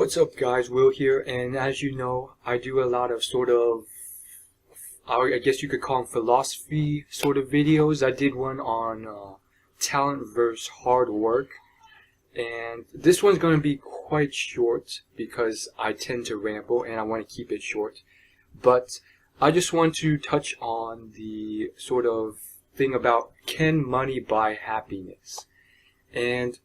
What's up guys, Will here, and as you know, I do a lot of I guess you could call them philosophy sort of videos. I did one on talent versus hard work, and this one's going to be quite short because I tend to ramble and I want to keep it short. But I just want to touch on the sort of thing about, can money buy happiness? And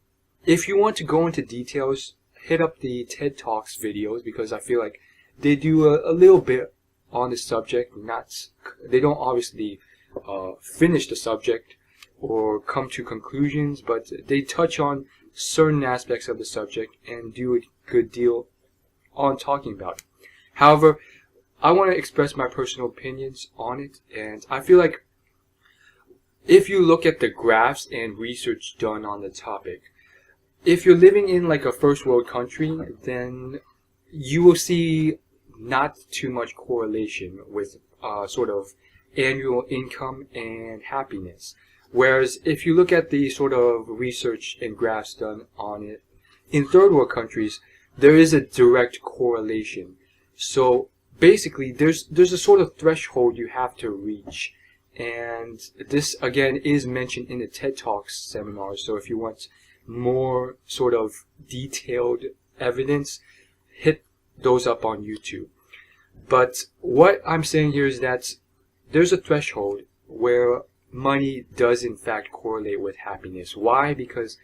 if you want to go into details, hit up the TED Talks videos, because I feel like they do a little bit on the subject. They don't obviously finish the subject or come to conclusions, but they touch on certain aspects of the subject and do a good deal on talking about it. However, I want to express my personal opinions on it, and I feel like if you look at the graphs and research done on the topic, if you're living in like a first world country, then you will see not too much correlation with sort of annual income and happiness. Whereas if you look at the sort of research and graphs done on it in third world countries, there is a direct correlation. So basically there's a sort of threshold you have to reach, and this again is mentioned in the TED Talks seminar. So if you want more sort of detailed evidence, hit those up on YouTube. But what I'm saying here is that there's a threshold where money does in fact correlate with happiness. Why? Because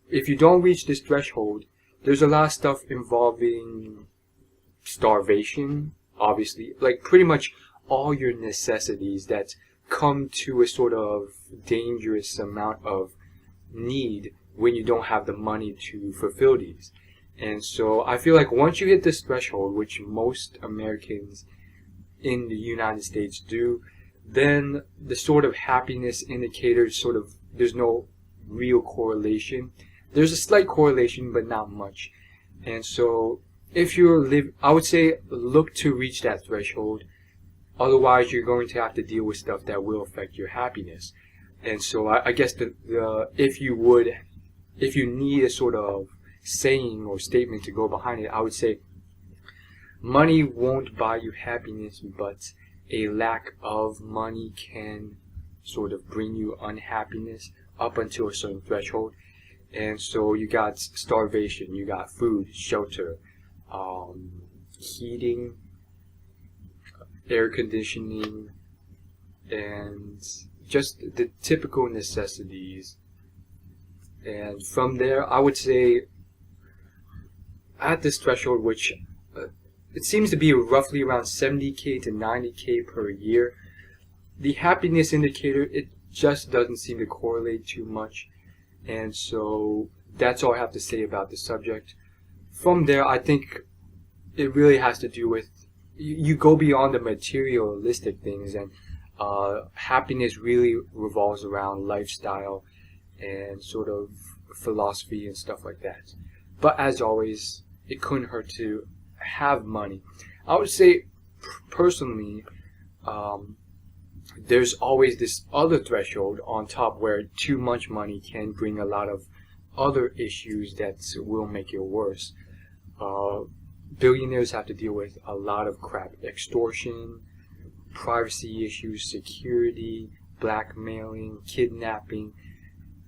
if you don't reach this threshold, there's a lot of stuff involving starvation, obviously, like pretty much all your necessities that come to a sort of dangerous amount of need when you don't have the money to fulfill these. And so I feel like once you hit this threshold, which most Americans in the United States do, then the sort of happiness indicators there's no real correlation. There's a slight correlation, but not much. And so if I would say look to reach that threshold. Otherwise you're going to have to deal with stuff that will affect your happiness. And so I guess if you need a sort of saying or statement to go behind it, I would say money won't buy you happiness, but a lack of money can sort of bring you unhappiness up until a certain threshold. And so you got starvation, you got food, shelter, heating, air conditioning, and just the typical necessities. And from there, I would say at this threshold, which it seems to be roughly around 70K to 90K per year, the happiness indicator, it just doesn't seem to correlate too much. And so that's all I have to say about the subject. From there, I think it really has to do with, you go beyond the materialistic things, and happiness really revolves around lifestyle and sort of philosophy and stuff like that. But as always, it couldn't hurt to have money. I would say personally, there's always this other threshold on top where too much money can bring a lot of other issues that will make it worse. Billionaires have to deal with a lot of crap: extortion, privacy issues, security, blackmailing, kidnapping,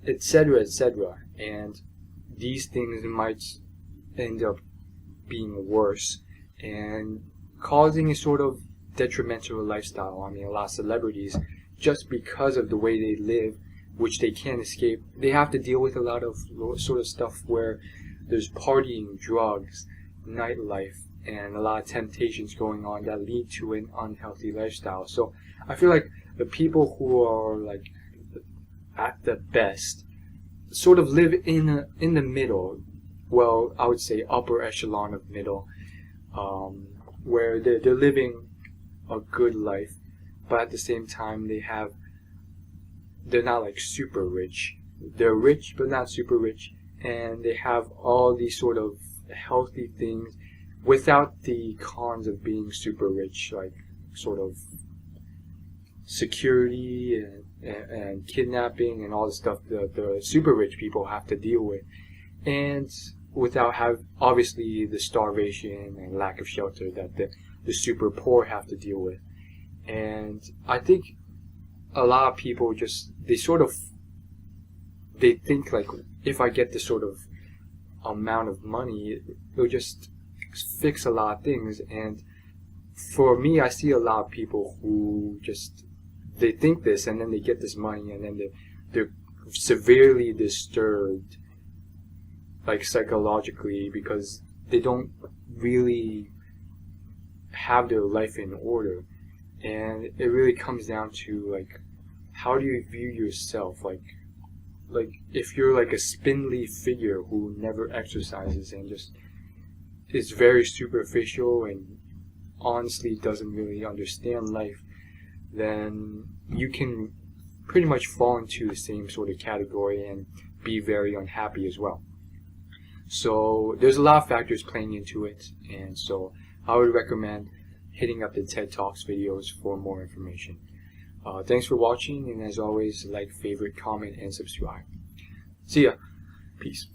etc., etc. And these things might end up being worse and causing a sort of detrimental lifestyle. I mean, a lot of celebrities, just because of the way they live, which they can't escape, they have to deal with a lot of sort of stuff where there's partying, drugs, nightlife, and a lot of temptations going on that lead to an unhealthy lifestyle. So I feel like the people who are like at the best sort of live in the middle. Well, I would say upper echelon of middle, where they're living a good life, but at the same time they're not like super rich. They're rich but not super rich, and they have all these sort of healthy things without the cons of being super rich, like sort of security and kidnapping and all the stuff the super rich people have to deal with. And without obviously the starvation and lack of shelter that the super poor have to deal with. And I think a lot of people they think like, if I get this sort of amount of money, it'll just fix a lot of things. And for me, I see a lot of people who they think this, and then they get this money, and then they're severely disturbed, like psychologically, because they don't really have their life in order. And it really comes down to like, how do you view yourself? Like if you're like a spindly figure who never exercises and just is very superficial and honestly doesn't really understand life, then you can pretty much fall into the same sort of category and be very unhappy as well. So there's a lot of factors playing into it, and so I would recommend hitting up the TED Talks videos for more information. Thanks for watching, and as always, like, favorite, comment, and subscribe. See ya. Peace.